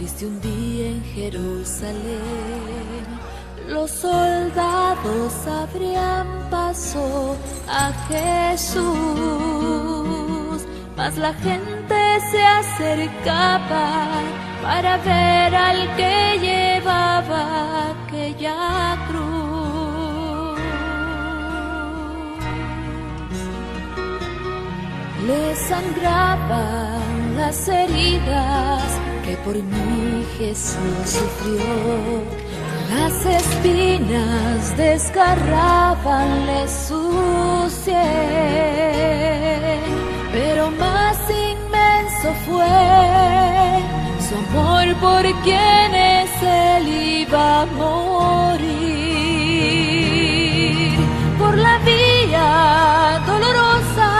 Dice un día en Jerusalén, los soldados abrían paso a Jesús, mas la gente se acercaba para ver al que llevaba aquella cruz. Le sangraban las heridas que por mí Jesús sufrió. Las espinas desgarrabanle su sien, pero más inmenso fue su amor por quienes él iba a morir. Por la vía dolorosa,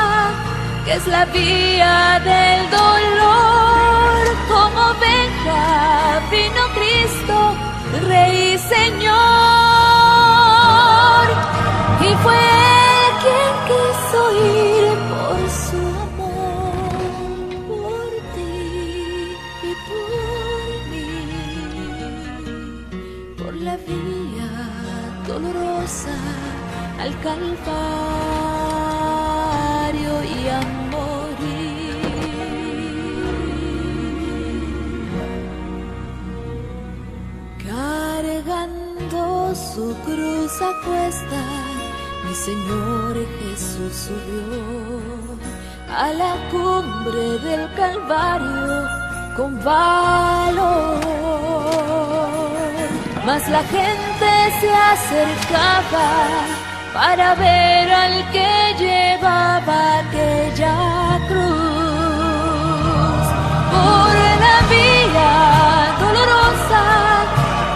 que es la vía del dolor, como oveja vino Cristo, Rey y Señor, y fue Él quien quiso ir por su amor, por ti y por mí, por la vía dolorosa al Calvario y a su cruz a cuesta, mi Señor Jesús subió a la cumbre del Calvario con valor. Mas la gente se acercaba para ver al que llevaba aquella cruz. Por la vía dolorosa,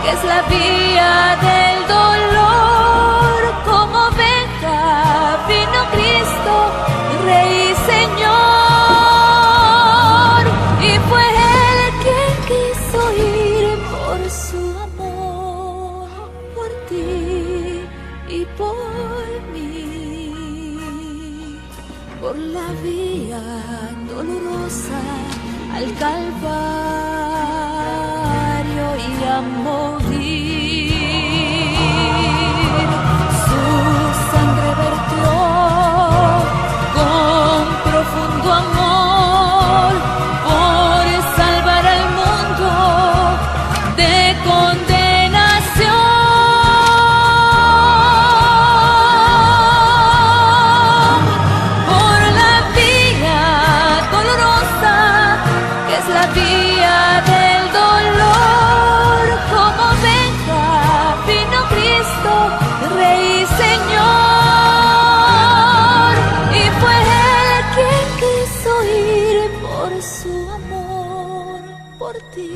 que es la vía del dolor, como oveja vino Cristo, Rey y Señor, y fue Él quien quiso ir por su amor, por ti y por mí, por la vía dolorosa al Calvario y a morir. Su sangre vertió con profundo amor por salvar al mundo de condenación. Por la vía dolorosa, que es la vía del dolor, como oveja vino Cristo, Rey y Señor, y fue Él quien quiso ir por su amor, por ti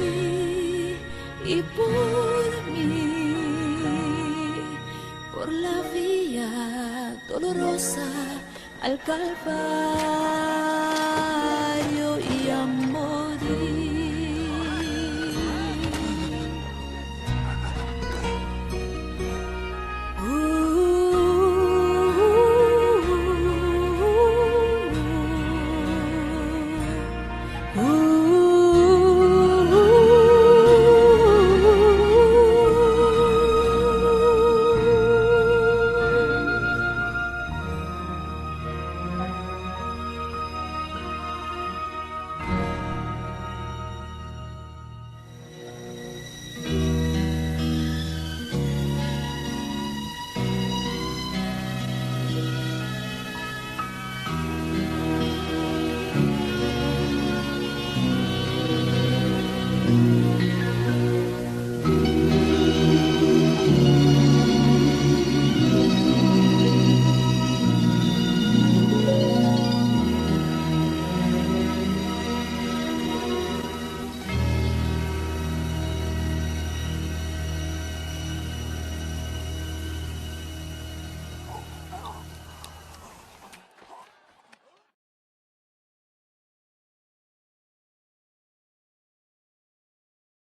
y por mí, por la vía dolorosa al Calvario y a morir.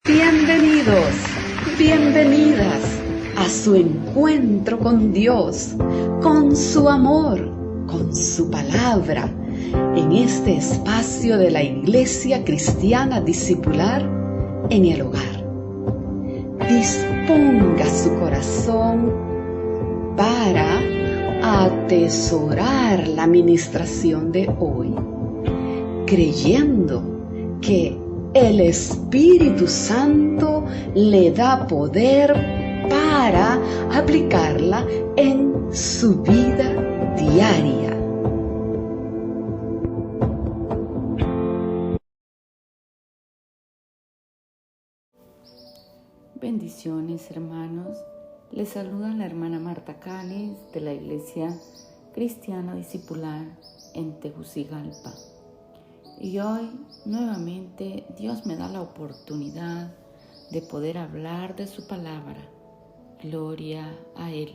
Bienvenidos, bienvenidas a su encuentro con Dios, con su amor, con su palabra, en este espacio de la Iglesia Cristiana Discipular en el hogar. Disponga su corazón para atesorar la ministración de hoy, creyendo que el Espíritu Santo le da poder para aplicarla en su vida diaria. Bendiciones, hermanos. Les saluda la hermana Marta Cáliz de la Iglesia Cristiana Discipular en Tegucigalpa. Y hoy nuevamente Dios me da la oportunidad de poder hablar de su palabra. Gloria a Él.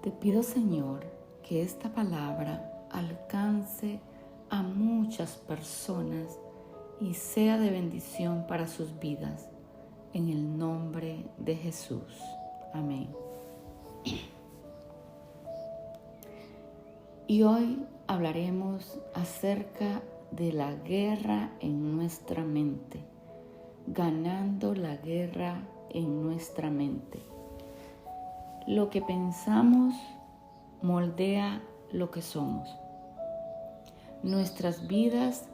Te pido, Señor, que esta palabra alcance a muchas personas y sea de bendición para sus vidas, en el nombre de Jesús. Amén. Y hoy hablaremos acerca de la guerra en nuestra mente, ganando la guerra en nuestra mente. Lo que pensamos moldea lo que somos. Nuestras vidas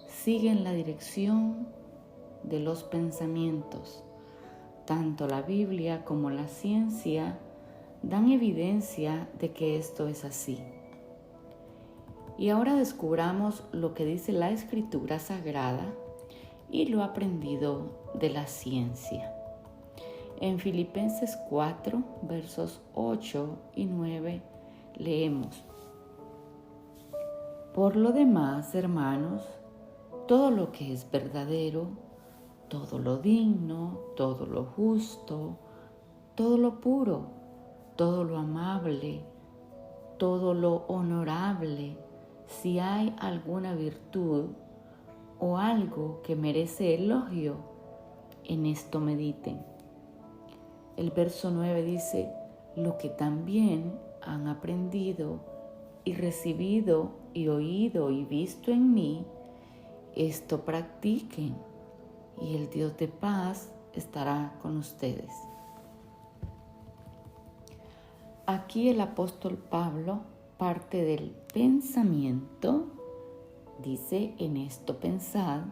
siguen la dirección de los pensamientos. Tanto la Biblia como la ciencia dan evidencia de que esto es así. Y ahora descubramos lo que dice la Escritura Sagrada y lo aprendido de la ciencia. En Filipenses 4, versos 8 y 9 leemos: Por lo demás, hermanos, todo lo que es verdadero, todo lo digno, todo lo justo, todo lo puro, todo lo amable, todo lo honorable, si hay alguna virtud o algo que merece elogio, en esto mediten. El verso 9 dice: lo que también han aprendido y recibido y oído y visto en mí, esto practiquen, y el Dios de paz estará con ustedes. Aquí el apóstol Pablo parte del pensamiento, dice: en esto pensad,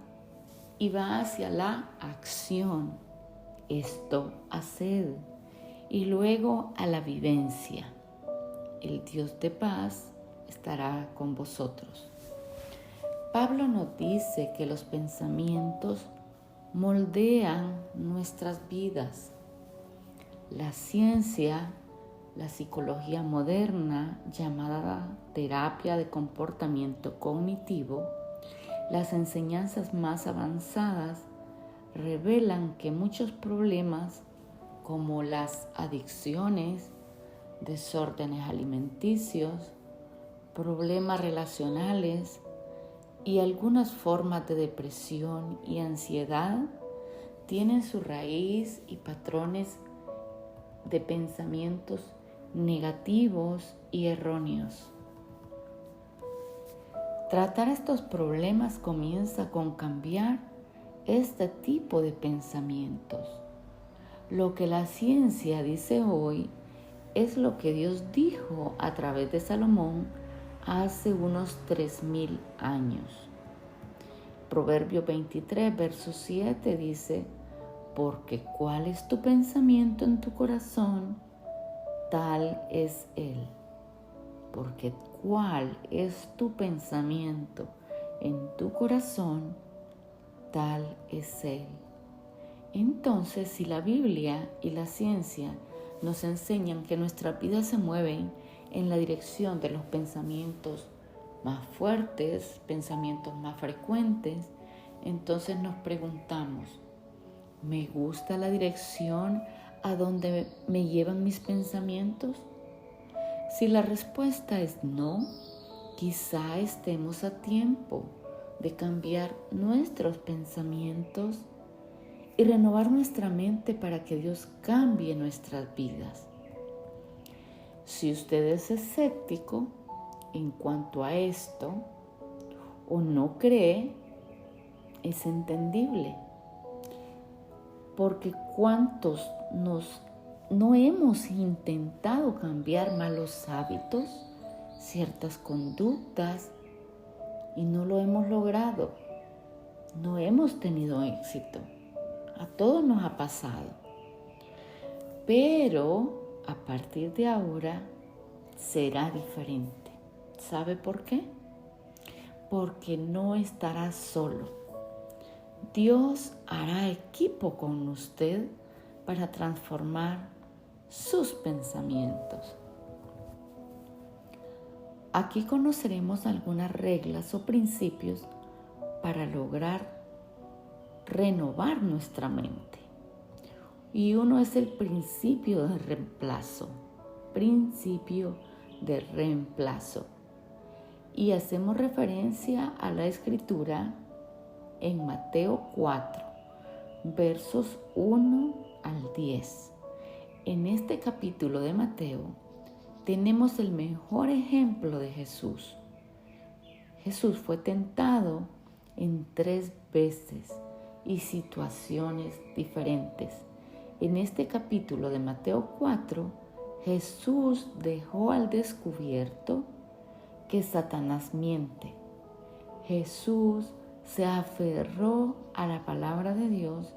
y va hacia la acción, esto haced, y luego a la vivencia. El Dios de paz estará con vosotros. Pablo nos dice que los pensamientos moldean nuestras vidas. La ciencia, la psicología moderna, llamada terapia de comportamiento cognitivo, las enseñanzas más avanzadas revelan que muchos problemas como las adicciones, desórdenes alimenticios, problemas relacionales y algunas formas de depresión y ansiedad tienen su raíz y patrones de pensamientos negativos y erróneos. Tratar estos problemas comienza con cambiar este tipo de pensamientos. Lo que la ciencia dice hoy es lo que Dios dijo a través de Salomón hace unos 3000 años. Proverbio 23, verso 7 dice: porque cuál es tu pensamiento en tu corazón, tal es él. Porque cuál es tu pensamiento en tu corazón, tal es él. Entonces, si la Biblia y la ciencia nos enseñan que nuestras vidas se mueven en la dirección de los pensamientos más fuertes, pensamientos más frecuentes, entonces nos preguntamos: ¿me gusta la dirección a donde me llevan mis pensamientos? Si la respuesta es no, quizá estemos a tiempo de cambiar nuestros pensamientos y renovar nuestra mente para que Dios cambie nuestras vidas. Si usted es escéptico en cuanto a esto o no cree, es entendible, porque ¿cuántos no hemos intentado cambiar malos hábitos, ciertas conductas, y no lo hemos logrado? No hemos tenido éxito. A todos nos ha pasado. Pero a partir de ahora será diferente. ¿Sabe por qué? Porque no estará solo. Dios hará equipo con usted para transformar sus pensamientos. Aquí conoceremos algunas reglas o principios para lograr renovar nuestra mente. Y uno es el principio de reemplazo. Principio de reemplazo. Y hacemos referencia a la escritura en Mateo 4, versos 1 al 10. En este capítulo de Mateo tenemos el mejor ejemplo de Jesús. Jesús fue tentado en 3 veces y situaciones diferentes. En este capítulo de Mateo 4, Jesús dejó al descubierto que Satanás miente. Jesús se aferró a la palabra de Dios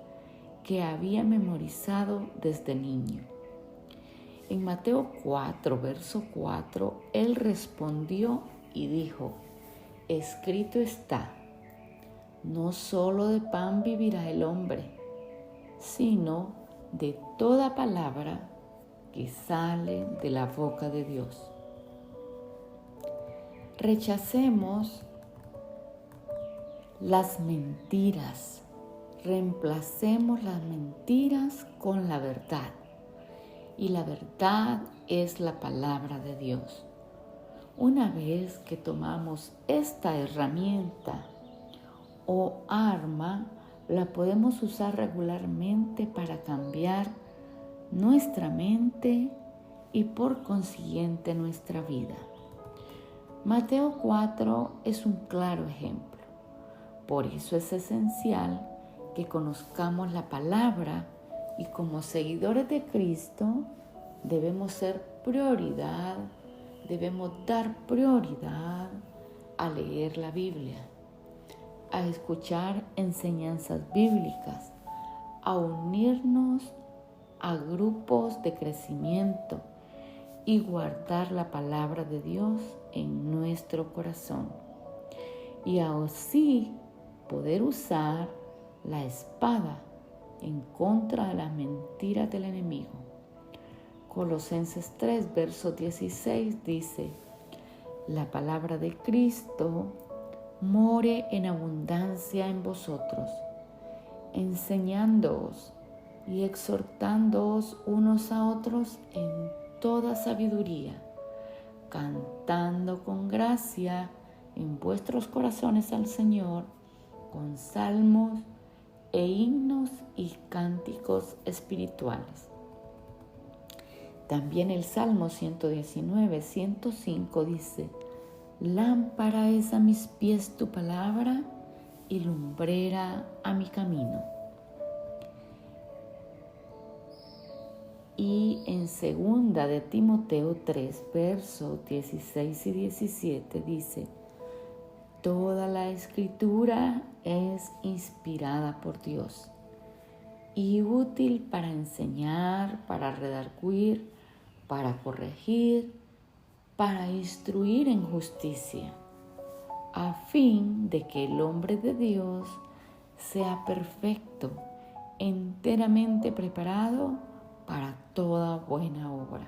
que había memorizado desde niño. En Mateo 4, verso 4, Él respondió y dijo: escrito está, no solo de pan vivirá el hombre, sino de toda palabra que sale de la boca de Dios. Rechacemos las mentiras, reemplacemos las mentiras con la verdad. Y la verdad es la palabra de Dios. Una vez que tomamos esta herramienta o arma, la podemos usar regularmente para cambiar nuestra mente y por consiguiente nuestra vida. Mateo 4 es un claro ejemplo. Por eso es esencial que conozcamos la palabra y como seguidores de Cristo debemos dar prioridad a leer la Biblia, a escuchar enseñanzas bíblicas, a unirnos a grupos de crecimiento y guardar la palabra de Dios en nuestro corazón. Y así poder usar la espada en contra de las mentiras del enemigo. Colosenses 3, verso 16 dice: la palabra de Cristo more en abundancia en vosotros, enseñándoos y exhortándoos unos a otros en toda sabiduría, cantando con gracia en vuestros corazones al Señor, con salmos e himnos y cánticos espirituales. También el Salmo 119, 105 dice: lámpara es a mis pies tu palabra y lumbrera a mi camino. Y en 2 de Timoteo 3, versos 16 y 17 dice: toda la escritura es inspirada por Dios y útil para enseñar, para redarguir, para corregir, para instruir en justicia, a fin de que el hombre de Dios sea perfecto, enteramente preparado para toda buena obra.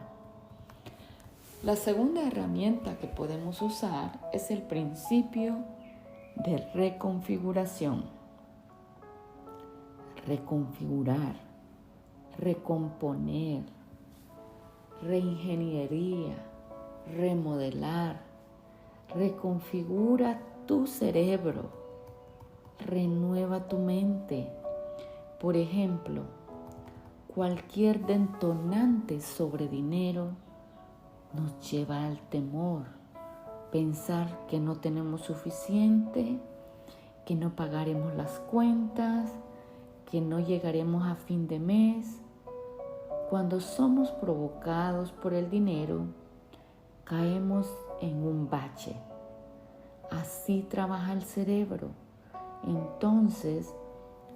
La segunda herramienta que podemos usar es el principio de reconfiguración. Reconfigurar, recomponer, reingeniería, remodelar. Reconfigura tu cerebro, renueva tu mente. Por ejemplo, cualquier detonante sobre dinero nos lleva al temor, pensar que no tenemos suficiente, que no pagaremos las cuentas, que no llegaremos a fin de mes. Cuando somos provocados por el dinero, caemos en un bache. Así trabaja el cerebro. Entonces,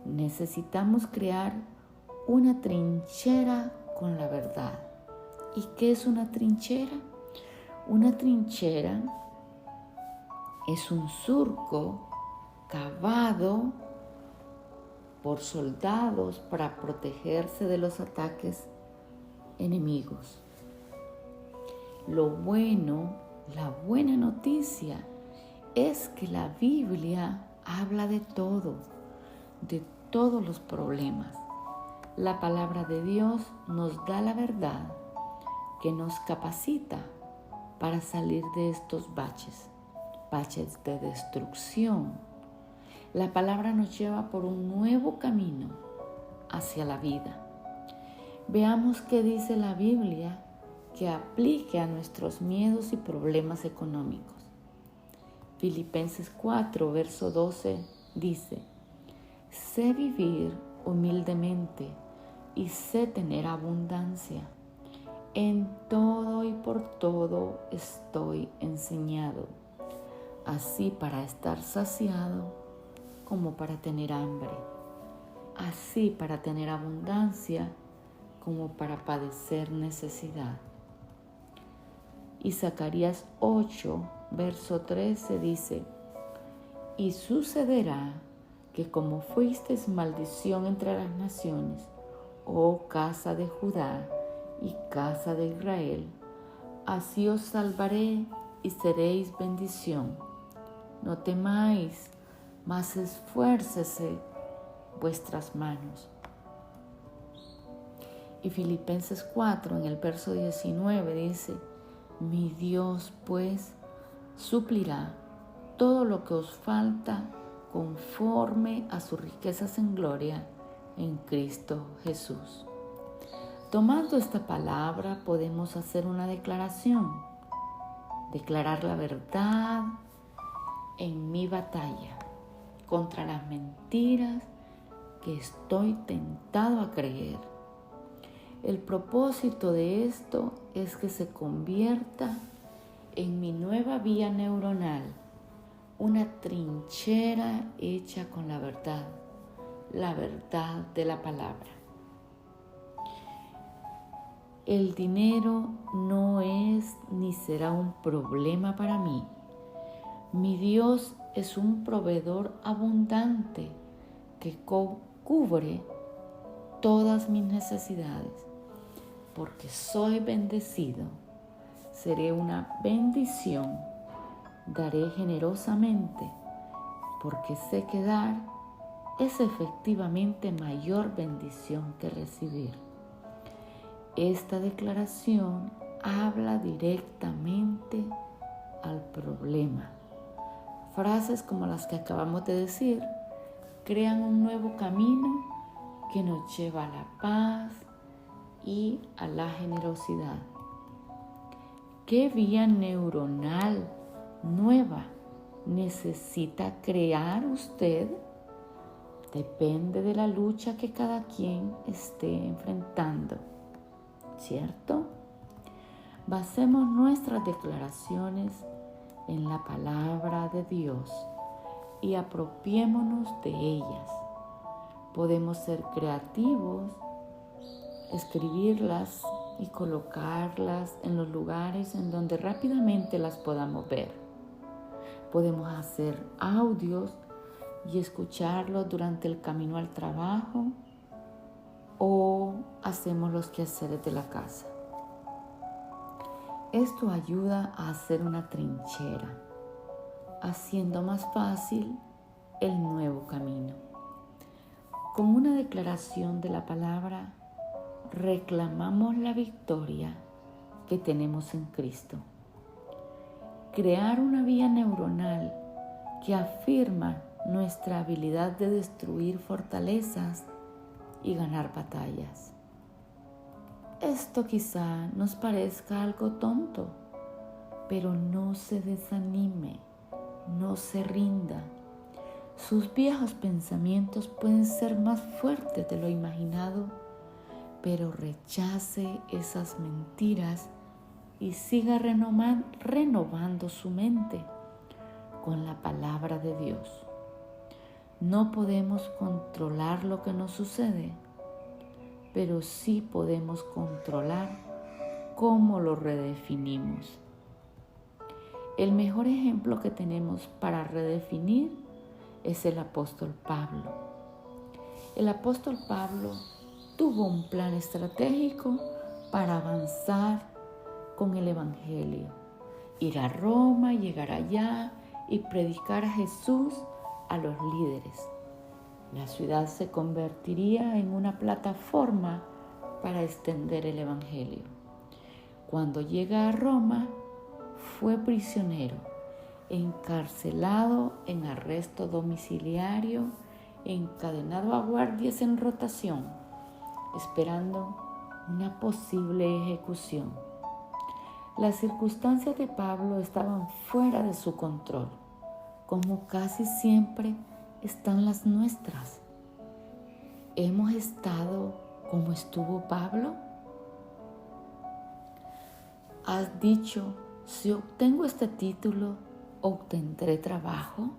necesitamos crear una trinchera con la verdad. ¿Y qué es una trinchera? Una trinchera es un surco cavado por soldados para protegerse de los ataques enemigos. Lo bueno, la buena noticia es que la Biblia habla de todos los problemas. La palabra de Dios nos da la verdad que nos capacita para salir de estos baches de destrucción. La palabra nos lleva por un nuevo camino hacia la vida. Veamos qué dice la Biblia que aplique a nuestros miedos y problemas económicos. Filipenses 4, verso 12 dice: sé vivir humildemente y sé tener abundancia. En todo y por todo estoy enseñado, así para estar saciado como para tener hambre, así para tener abundancia como para padecer necesidad. Y Zacarías 8, verso 13 dice: y sucederá que como fuisteis maldición entre las naciones, oh casa de Judá y casa de Israel, así os salvaré y seréis bendición. No temáis, mas esfuércese vuestras manos. Y Filipenses 4, en el verso 19 dice: mi Dios pues suplirá todo lo que os falta conforme a sus riquezas en gloria en Cristo Jesús. Tomando esta palabra podemos hacer una declaración, declarar la verdad en mi batalla contra las mentiras que estoy tentado a creer. El propósito de esto es que se convierta en mi nueva vía neuronal, una trinchera hecha con la verdad de la palabra. El dinero no es ni será un problema para mí. Mi Dios es un proveedor abundante que cubre todas mis necesidades. Porque soy bendecido, seré una bendición, daré generosamente, porque sé que dar es efectivamente mayor bendición que recibir. Esta declaración habla directamente al problema. Frases como las que acabamos de decir crean un nuevo camino que nos lleva a la paz y a la generosidad. ¿Qué vía neuronal nueva necesita crear usted? Depende de la lucha que cada quien esté enfrentando, ¿cierto? Basemos nuestras declaraciones en la palabra de Dios y apropiémonos de ellas. Podemos ser creativos, escribirlas y colocarlas en los lugares en donde rápidamente las podamos ver. Podemos hacer audios y escucharlos durante el camino al trabajo o hacemos los quehaceres de la casa. Esto ayuda a hacer una trinchera, haciendo más fácil el nuevo camino. Con una declaración de la palabra, reclamamos la victoria que tenemos en Cristo. Crear una vía neuronal que afirma nuestra habilidad de destruir fortalezas y ganar batallas. Esto quizá nos parezca algo tonto, pero no se desanime, no se rinda. Sus viejos pensamientos pueden ser más fuertes de lo imaginado, pero rechace esas mentiras y siga renovando su mente con la palabra de Dios. No podemos controlar lo que nos sucede, pero sí podemos controlar cómo lo redefinimos. El mejor ejemplo que tenemos para redefinir es el apóstol Pablo. El apóstol Pablo tuvo un plan estratégico para avanzar con el Evangelio. Ir a Roma, llegar allá y predicar a Jesús a los líderes. La ciudad se convertiría en una plataforma para extender el Evangelio. Cuando llega a Roma, fue prisionero, encarcelado en arresto domiciliario, encadenado a guardias en rotación, esperando una posible ejecución. Las circunstancias de Pablo estaban fuera de su control, como casi siempre están las nuestras. ¿Hemos estado como estuvo Pablo? ¿Has dicho, si obtengo este título, obtendré trabajo?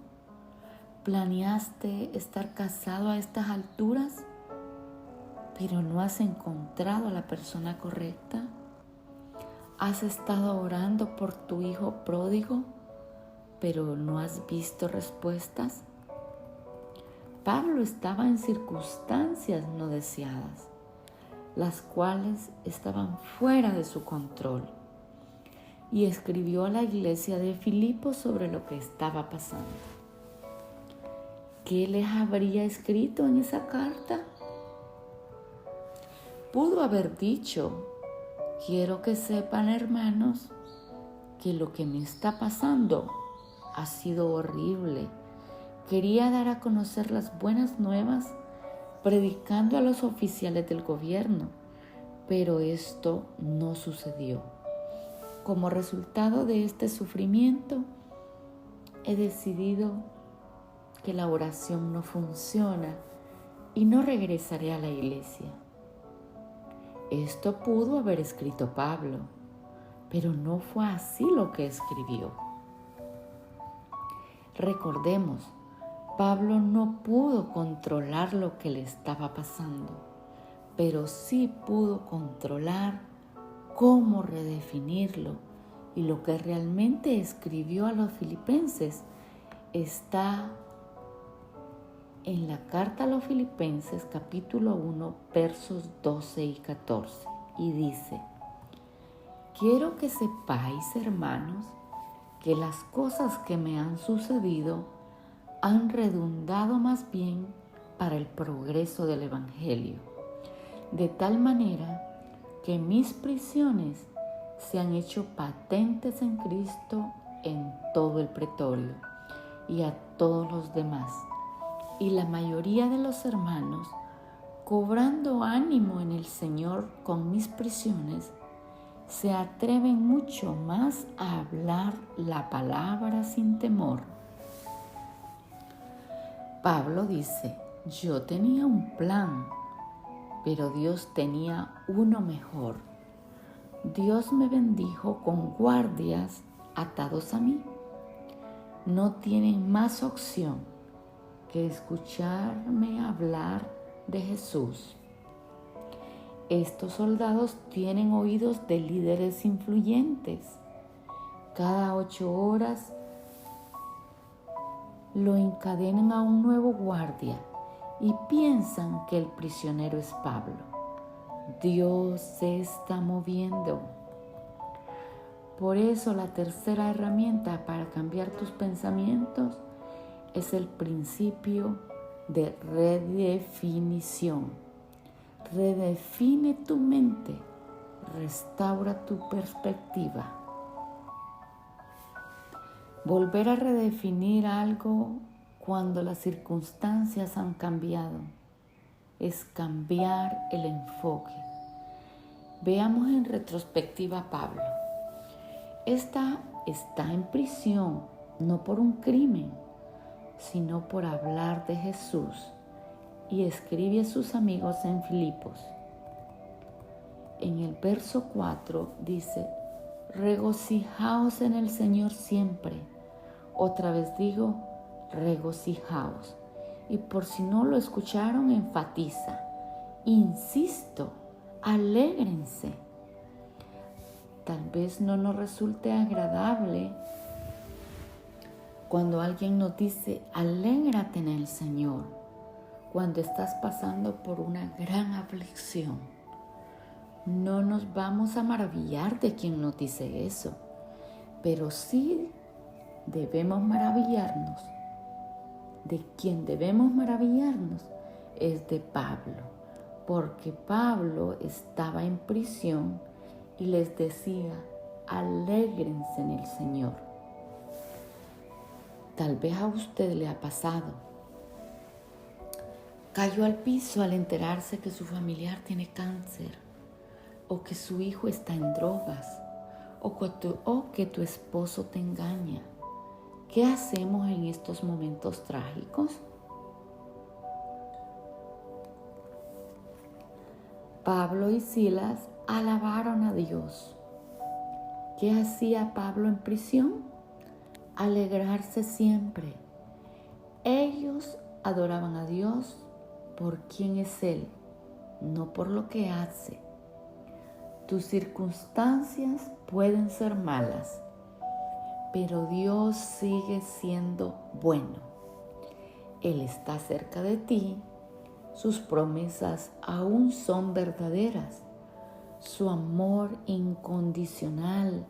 ¿Planeaste estar casado a estas alturas, pero no has encontrado a la persona correcta? ¿Has estado orando por tu hijo pródigo, pero no has visto respuestas? Pablo estaba en circunstancias no deseadas, las cuales estaban fuera de su control, y escribió a la iglesia de Filipos sobre lo que estaba pasando. ¿Qué les habría escrito en esa carta? Pudo haber dicho: quiero que sepan, hermanos, que lo que me está pasando ha sido horrible. Quería dar a conocer las buenas nuevas predicando a los oficiales del gobierno, pero esto no sucedió. Como resultado de este sufrimiento, he decidido que la oración no funciona y no regresaré a la iglesia. Esto pudo haber escrito Pablo, pero no fue así lo que escribió. Recordemos, Pablo no pudo controlar lo que le estaba pasando, pero sí pudo controlar cómo redefinirlo, y lo que realmente escribió a los filipenses está en la carta a los Filipenses capítulo 1 versos 12 y 14, y dice: quiero que sepáis, hermanos, que las cosas que me han sucedido han redundado más bien para el progreso del Evangelio, de tal manera que mis prisiones se han hecho patentes en Cristo en todo el pretorio y a todos los demás. Y la mayoría de los hermanos, cobrando ánimo en el Señor con mis prisiones, se atreven mucho más a hablar la palabra sin temor. Pablo dice: yo tenía un plan, pero Dios tenía uno mejor. Dios me bendijo con guardias atados a mí. No tienen más opción que escucharme hablar de Jesús. Estos soldados tienen oídos de líderes influyentes. Cada 8 horas lo encadenan a un nuevo guardia y piensan que el prisionero es Pablo. Dios se está moviendo. Por eso la tercera herramienta para cambiar tus pensamientos es el principio de redefinición. Redefine tu mente, restaura tu perspectiva. Volver a redefinir algo cuando las circunstancias han cambiado es cambiar el enfoque. Veamos en retrospectiva a Pablo. Esta está en prisión, no por un crimen, sino por hablar de Jesús. Y escribe a sus amigos en Filipos. En el verso 4 dice: regocijaos en el Señor siempre. Otra vez digo, regocijaos. Y por si no lo escucharon, enfatiza: insisto, alégrense. Tal vez no nos resulte agradable cuando alguien nos dice: alégrate en el Señor, cuando estás pasando por una gran aflicción. No nos vamos a maravillar de quien nos dice eso, pero sí debemos maravillarnos. De quien debemos maravillarnos es de Pablo, porque Pablo estaba en prisión y les decía: alégrense en el Señor. Tal vez a usted le ha pasado. Cayó al piso al enterarse que su familiar tiene cáncer, o que su hijo está en drogas, o que tu esposo te engaña. ¿Qué hacemos en estos momentos trágicos? Pablo y Silas alabaron a Dios. ¿Qué hacía Pablo en prisión? Alegrarse siempre. Ellos adoraban a Dios por quién es Él, no por lo que hace. Tus circunstancias pueden ser malas, pero Dios sigue siendo bueno. Él está cerca de ti, sus promesas aún son verdaderas, su amor incondicional,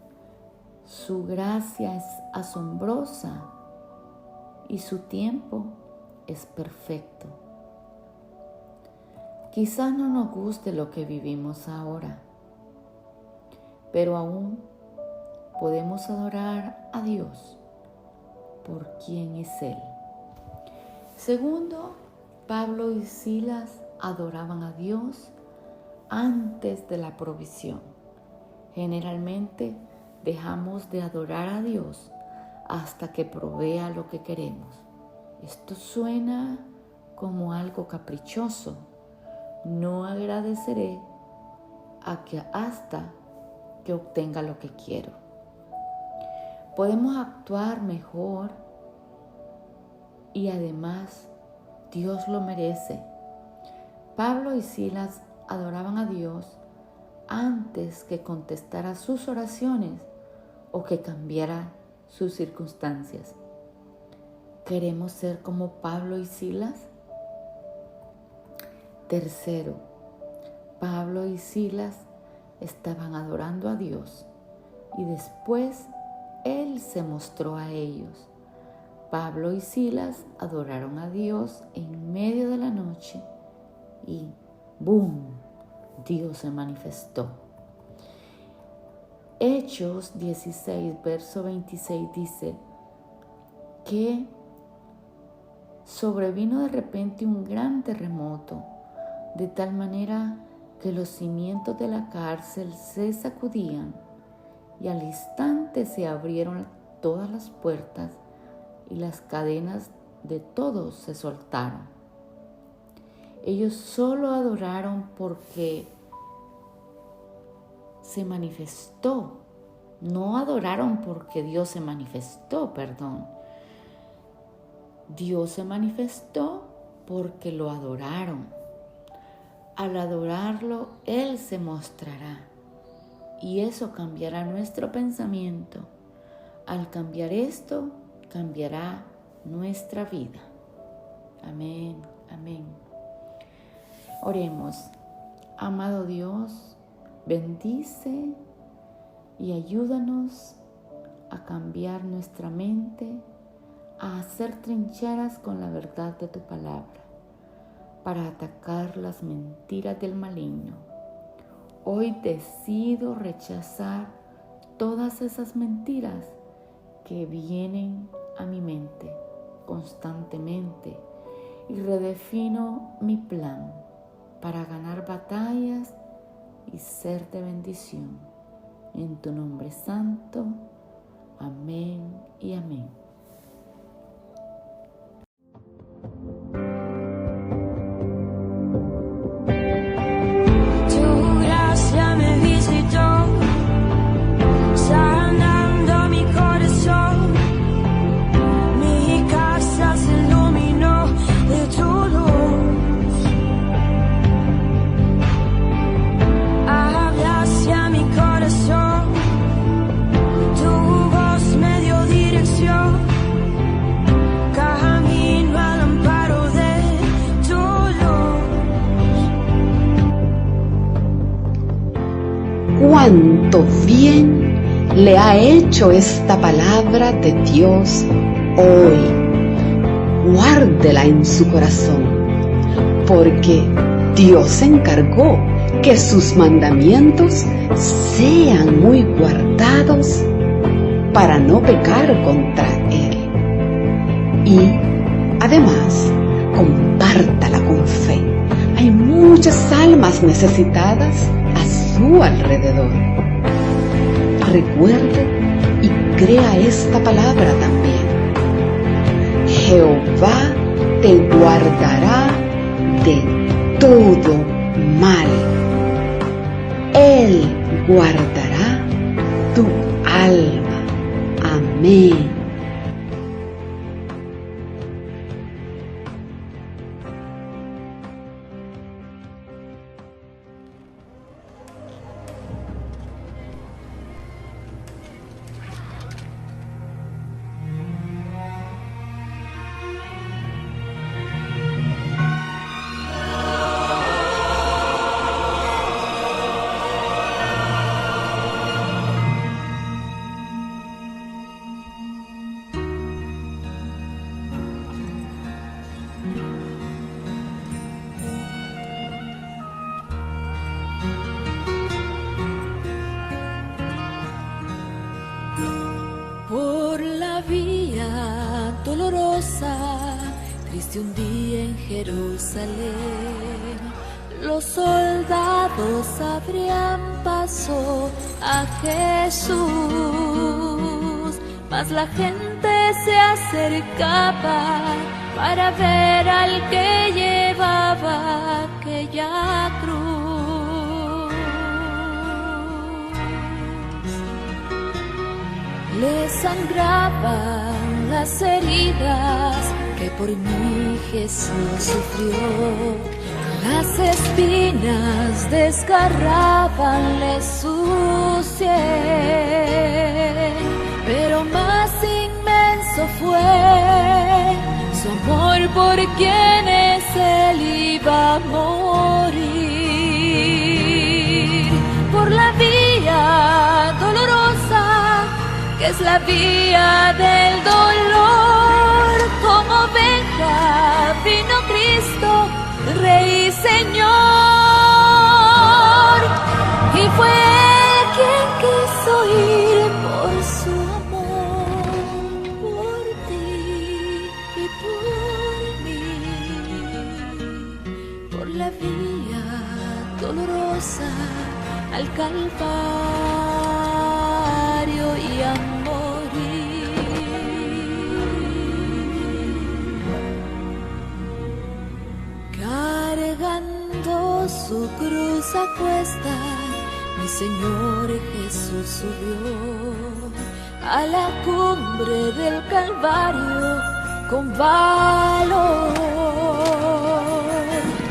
su gracia es asombrosa y su tiempo es perfecto. Quizás no nos guste lo que vivimos ahora, pero aún podemos adorar a Dios por quien es Él. Segundo, Pablo y Silas adoraban a Dios antes de la provisión. Generalmente dejamos de adorar a Dios hasta que provea lo que queremos. Esto suena como algo caprichoso. No agradeceré hasta que obtenga lo que quiero. Podemos actuar mejor y además Dios lo merece. Pablo y Silas adoraban a Dios antes que contestara sus oraciones o que cambiara sus circunstancias. ¿Queremos ser como Pablo y Silas? Tercero, Pablo y Silas estaban adorando a Dios y después Él se mostró a ellos. Pablo y Silas adoraron a Dios en medio de la noche y ¡boom! Dios se manifestó. Hechos 16, verso 26 dice que sobrevino de repente un gran terremoto, de tal manera que los cimientos de la cárcel se sacudían y al instante se abrieron todas las puertas y las cadenas de todos se soltaron. Ellos solo adoraron porque se manifestó. No adoraron porque Dios se manifestó, Dios se manifestó porque lo adoraron. Al adorarlo, Él se mostrará. Y eso cambiará nuestro pensamiento. Al cambiar esto, cambiará nuestra vida. Amén, amén. Oremos. Amado Dios, bendice y ayúdanos a cambiar nuestra mente, a hacer trincheras con la verdad de tu palabra, para atacar las mentiras del maligno. Hoy decido rechazar todas esas mentiras que vienen a mi mente constantemente y redefino mi plan para ganar batallas y ser de bendición. En tu nombre santo, amén y amén. cuánto bien le ha hecho esta palabra de Dios hoy. Guárdela en su corazón, porque Dios encargó que sus mandamientos sean muy guardados para no pecar contra Él. Y además, compártala con fe. Hay muchas almas necesitadas a su alrededor. Recuerde y crea esta palabra también. Jehová te guardará de todo mal. Él guardará tu alma. Amén. Triste un día en Jerusalén, los soldados abrían paso a Jesús, mas la gente se acercaba para ver al que llevaba aquella cruz. Le sangraban las heridas que por mí Jesús sufrió, las espinas desgarrabanle su sien, pero más inmenso fue su amor por quienes Él iba a morir, por la vía dolorosa que es la vía del dolor. Como oveja vino Cristo, Rey y Señor, y fue Él quien quiso ir por su amor, por ti y por mí, por la vía dolorosa al Calvario y a su cruz a cuesta, mi Señor Jesús subió a la cumbre del Calvario con valor,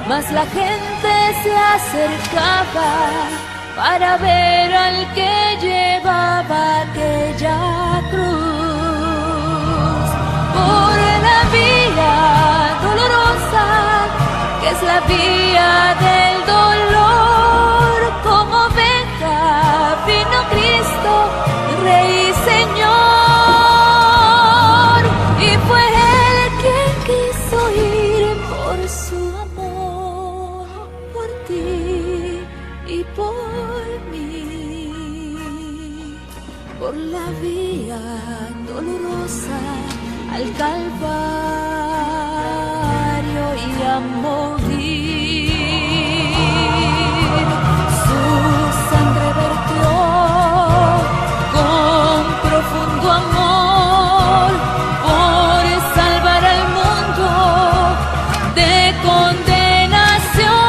mas la gente se acercaba para ver al que llevaba aquella cruz, por la vía dolorosa que es la vía del dolor. Como oveja vino Cristo, Rey y Señor, y fue Él quien quiso ir por su amor, por ti y por mí, por la vía dolorosa al Calvario y a morir. Su sangre vertió con profundo amor por salvar al mundo de condenación.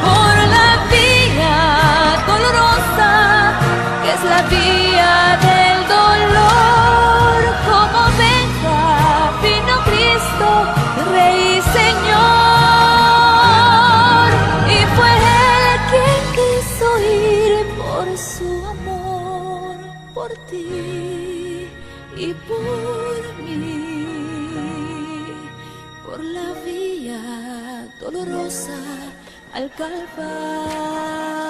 Por la vía dolorosa que es la vía del dolor, como oveja vino Cristo, Rey y Señor, y fue Él quien quiso ir por su amor, por ti y por mí, por la vía dolorosa al Calvario.